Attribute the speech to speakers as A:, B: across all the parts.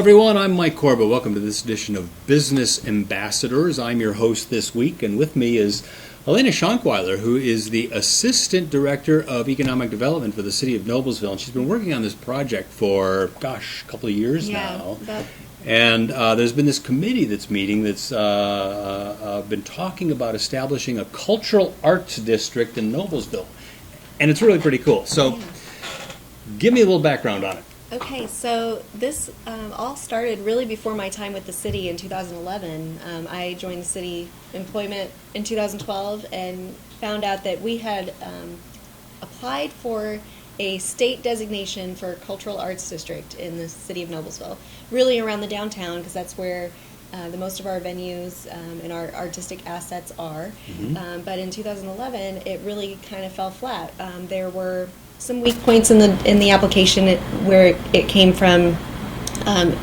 A: everyone, I'm Mike Corbett. Welcome to this edition of Business Ambassadors. I'm your host this week, and with me is Alaina Shonkweiler, who is the Assistant Director of Economic Development for the City of Noblesville. And she's been working on this project for, a couple of years now. And there's been this committee that's meeting that's been talking about establishing a cultural arts district in Noblesville. And it's really pretty cool. So give me a little background on it.
B: Okay, so this all started really before my time with the city in 2011. I joined the city employment in 2012 and found out that we had applied for a state designation for a cultural arts district in the city of Noblesville, really around the downtown, because that's where the most of our venues and our artistic assets are. But in 2011, it really kind of fell flat. There were some weak points in the application where it came from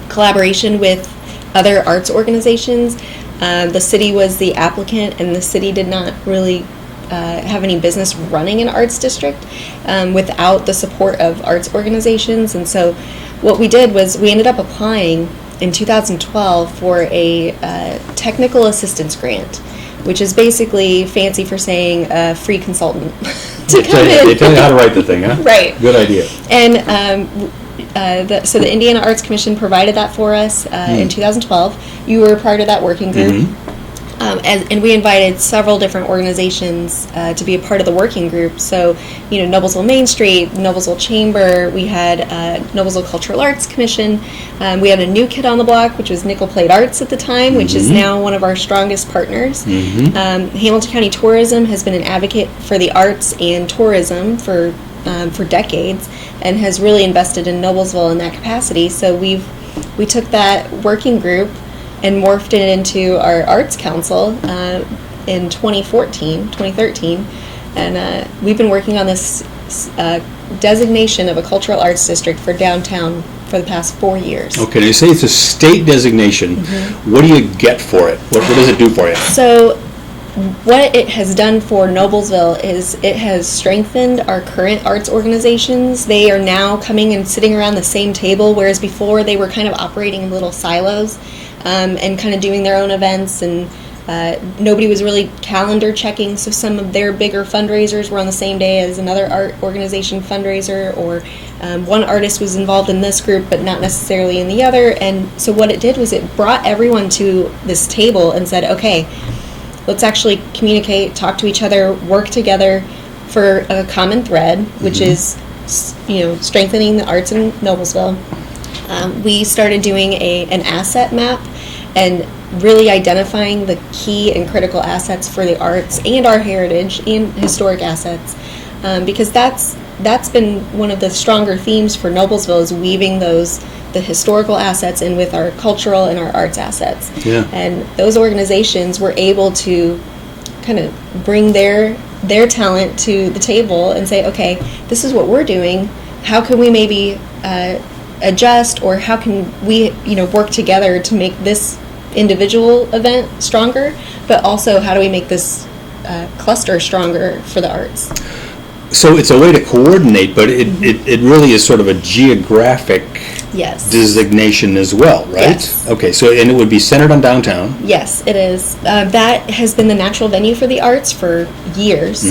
B: collaboration with other arts organizations. The city was the applicant, and the city did not really have any business running an arts district without the support of arts organizations. And so what we did was we ended up applying in 2012 for a technical assistance grant, which is basically fancy for saying a free consultant to come in.
A: They tell you how to write the thing, huh?
B: Right.
A: Good idea.
B: And so the Indiana Arts Commission provided that for us in 2012. You were part of that working group. And we invited several different organizations to be a part of the working group. So, Noblesville Main Street, Noblesville Chamber, we had Noblesville Cultural Arts Commission. We had a new kid on the block, which was Nickel Plate Arts at the time, which is now one of our strongest partners. Hamilton County Tourism has been an advocate for the arts and tourism for decades and has really invested in Noblesville in that capacity. So we took that working group and morphed it into our Arts Council in 2013. And we've been working on this designation of a cultural arts district for downtown for the past 4 years.
A: Okay, now you say it's a state designation. What do you get for it? What does it do for you?
B: So what it has done for Noblesville is it has strengthened our current arts organizations. They are now coming and sitting around the same table, whereas before they were kind of operating in little silos. And kind of doing their own events, and nobody was really calendar checking, so some of their bigger fundraisers were on the same day as another art organization fundraiser, or one artist was involved in this group but not necessarily in the other. And so what it did was it brought everyone to this table and said, okay, let's actually communicate, talk to each other, work together for a common thread, which is strengthening the arts in Noblesville. We started doing an asset map and really identifying the key and critical assets for the arts and our heritage and historic assets, because that's been one of the stronger themes for Noblesville, is weaving the historical assets in with our cultural and our arts assets. And those organizations were able to kind of bring their talent to the table and say, okay, this is what we're doing. How can we maybe adjust, or how can we work together to make this individual event stronger, but also how do we make this cluster stronger for the arts?
A: So it's a way to coordinate, but it really is sort of a geographic designation as well, right?
B: Yes.
A: Okay, so and it would be centered on downtown.
B: Yes, it is. That has been the natural venue for the arts for years,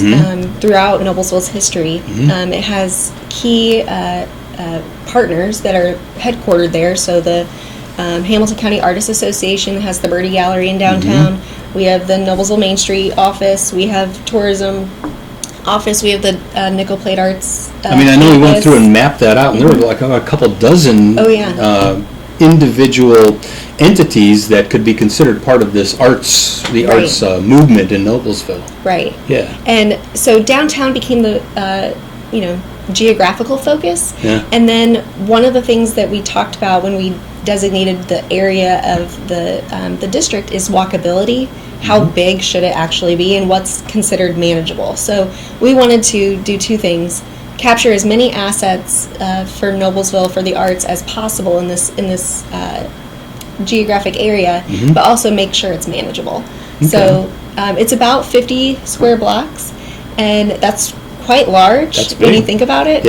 B: throughout Noblesville's history. It has key partners that are headquartered there. So the Hamilton County Artists Association has the Birdie Gallery in downtown. We have the Noblesville Main Street office. We have tourism office. We have the Nickel Plate Arts.
A: I know we went through and mapped that out, and there were like a couple dozen individual entities that could be considered part of this arts movement in Noblesville. Right. Yeah.
B: And so downtown became the geographical focus. And then one of the things that we talked about when we designated the area of the district is walkability. How big should it actually be, and what's considered manageable? So we wanted to do two things: capture as many assets for Noblesville for the arts as possible in this geographic area, but also make sure it's manageable. Okay. So it's about 50 square blocks, and that's quite large when you think about it.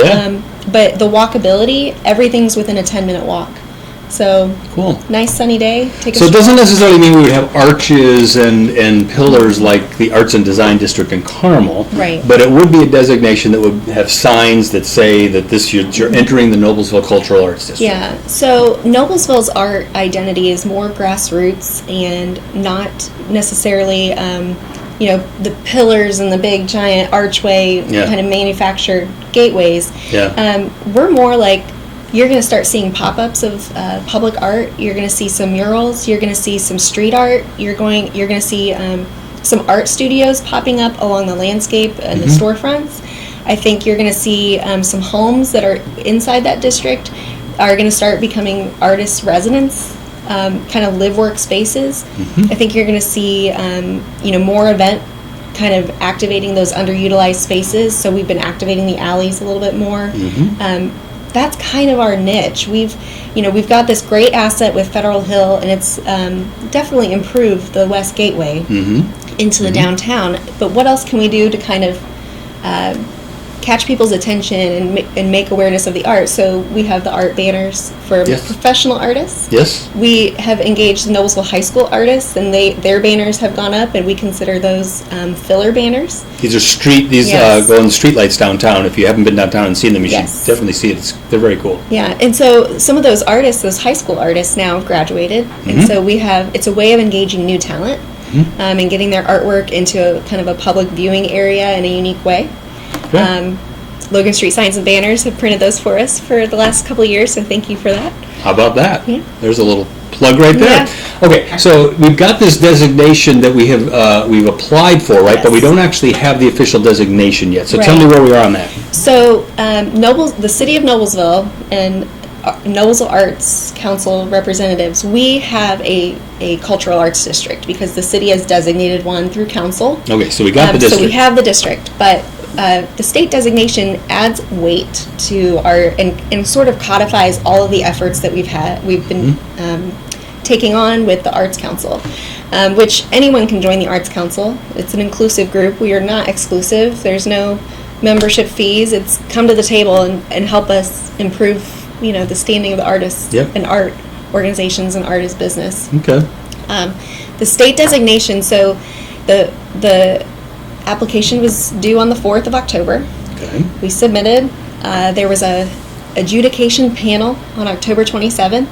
B: But the walkability, everything's within a 10-minute walk. So
A: Cool.
B: nice sunny day. Take a
A: So it
B: stroll.
A: doesn't necessarily mean we would have arches and pillars like the Arts and Design District in Carmel.
B: Right.
A: But it would be a designation that would have signs that say that you're entering the Noblesville Cultural Arts District.
B: Yeah. So Noblesville's art identity is more grassroots and not necessarily, the pillars and the big giant archway kind of manufactured gateways.
A: Yeah.
B: We're more like, you're going to start seeing pop-ups of public art. You're going to see some murals. You're going to see some street art. You're going to see some art studios popping up along the landscape and the storefronts. I think you're going to see some homes that are inside that district are going to start becoming artist residence, kind of live-work spaces. I think you're going to see, more event kind of activating those underutilized spaces. So we've been activating the alleys a little bit more. That's kind of our niche. We've got this great asset with Federal Hill, and it's definitely improved the West Gateway into the downtown. But what else can we do to kind of catch people's attention and make awareness of the art? So we have the art banners for professional artists.
A: Yes.
B: We have engaged the Noblesville High School artists, and their banners have gone up, and we consider those filler banners.
A: These are glowing street lights downtown. If you haven't been downtown and seen them, you should definitely see it. They're very cool.
B: Yeah, and so some of those artists, those high school artists, now have graduated, and so it's a way of engaging new talent and getting their artwork into kind of a public viewing area in a unique way.
A: Okay.
B: Logan Street Signs and Banners have printed those for us for the last couple of years, so thank you for that.
A: How about that?
B: Yeah.
A: There's a little plug right there.
B: Yeah.
A: Okay, so we've got this designation that we've applied for, right?
B: Yes.
A: But we don't actually have the official designation yet. So
B: Right.
A: tell me where we are on that.
B: So the City of Noblesville and Noblesville Arts Council representatives, we have a cultural arts district because the city has designated one through council.
A: Okay, so we got the district.
B: So we have the district, but the state designation adds weight to our and sort of codifies all of the efforts that we've been taking on with the Arts Council, which anyone can join the Arts Council. It's an inclusive group. We are not exclusive. There's no membership fees. It's come to the table and help us improve, the standing of the artists and art organizations and artist business.
A: Okay.
B: The state designation, so the application was due on the 4th of October.
A: Okay.
B: We submitted. There was a adjudication panel on October 27th.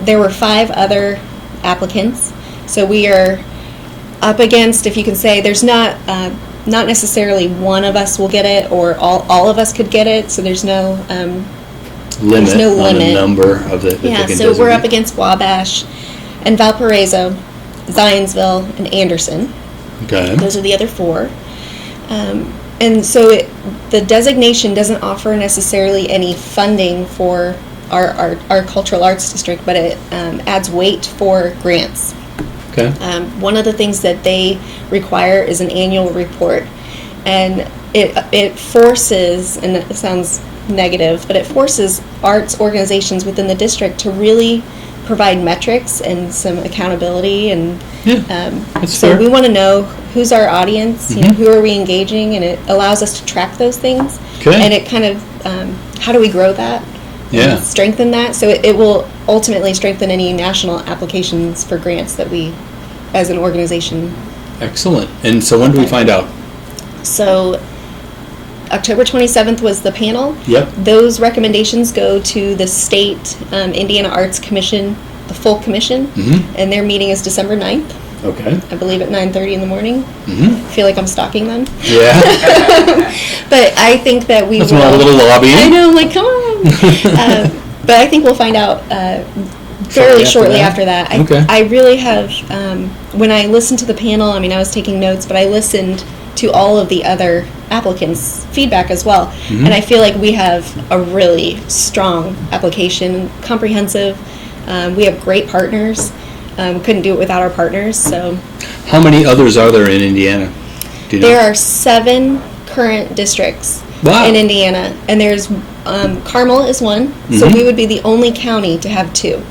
B: There were 5 other applicants. So we are up against, if you can say, there's not necessarily one of us will get it or all of us could get it. So there's no
A: limit
B: there's no
A: on
B: limit.
A: the number of the
B: Yeah, so we're up against Wabash and Valparaiso, Zionsville, and Anderson.
A: Okay.
B: Those are the other 4. And so the designation doesn't offer necessarily any funding for our cultural arts district, but it adds weight for grants.
A: Okay.
B: One of the things that they require is an annual report, and it forces, and it sounds negative, but it forces arts organizations within the district to really provide metrics and some accountability, and so
A: fair.
B: we want to know who's our audience, who are we engaging, and it allows us to track those things.
A: Okay.
B: And it kind of how do we grow that?
A: Yeah.
B: And strengthen that, so it will ultimately strengthen any national applications for grants that we, as an organization.
A: Excellent. And so when do we find out?
B: So October 27th was the panel.
A: Yep.
B: Those recommendations go to the state Indiana Arts Commission, the full commission, and their meeting is December 9th,
A: Okay.
B: I believe at 9:30 in the morning. I feel like I'm stalking them.
A: Yeah.
B: But I think that we
A: That's
B: will.
A: a little lobbying.
B: I know, I'm like, come on. But I think we'll find out fairly shortly after that.
A: Okay.
B: I really have, when I listened to the panel, I was taking notes, but I listened to all of the other applicants' feedback as well. And I feel like we have a really strong application, comprehensive. We have great partners. Couldn't do it without our partners. So
A: How many others are there in Indiana? Do you know?
B: there are 7 current districts in Indiana, and there's Carmel is one. So we would be the only county to have 2.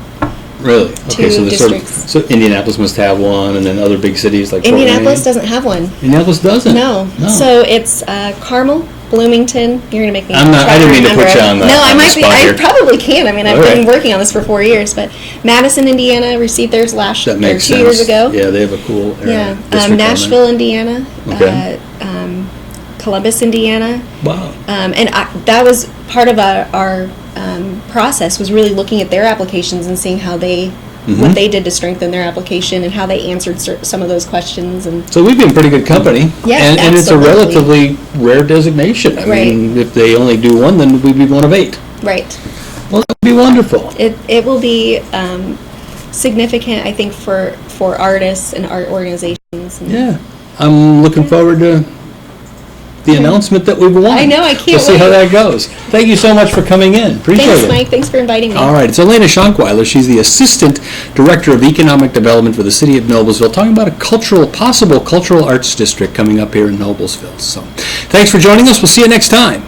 A: Really? Okay, so there's
B: districts.
A: so Indianapolis must have one, and then other big cities like
B: Indianapolis
A: Fort Wayne.
B: doesn't have one.
A: Indianapolis doesn't.
B: No. So it's Carmel, Bloomington. You're gonna make me.
A: I'm not. I didn't mean to
B: remember
A: put you
B: it.
A: on the
B: No, I
A: on the
B: might be.
A: spot
B: I
A: here.
B: probably can. I mean, I've
A: All
B: been
A: right.
B: working on this for 4 years. But Madison, Indiana, received theirs
A: That makes
B: 2
A: sense.
B: years ago.
A: Yeah, they have a cool area.
B: Yeah. Nashville, Indiana.
A: Okay.
B: Columbus, Indiana.
A: Wow.
B: And that was part of our process, was really looking at their applications and seeing how they, what they did to strengthen their application and how they answered some of those questions. And
A: So we've been pretty good company.
B: Yeah,
A: and it's a
B: absolutely.
A: relatively rare designation. I mean, if they only do one, then we'd be one of 8.
B: right,
A: Well, that would be wonderful.
B: it will be significant, I think, for artists and art organizations. And
A: Yeah. I'm looking forward to the announcement that we've won.
B: I know, I can't
A: We'll see how
B: wait.
A: that goes. Thank you so much for coming in. Appreciate
B: Thanks,
A: it.
B: Mike. Thanks for inviting me.
A: All right, it's Alaina Shonkweiler. She's the Assistant Director of Economic Development for the City of Noblesville, talking about a possible cultural arts district coming up here in Noblesville. So, thanks for joining us. We'll see you next time.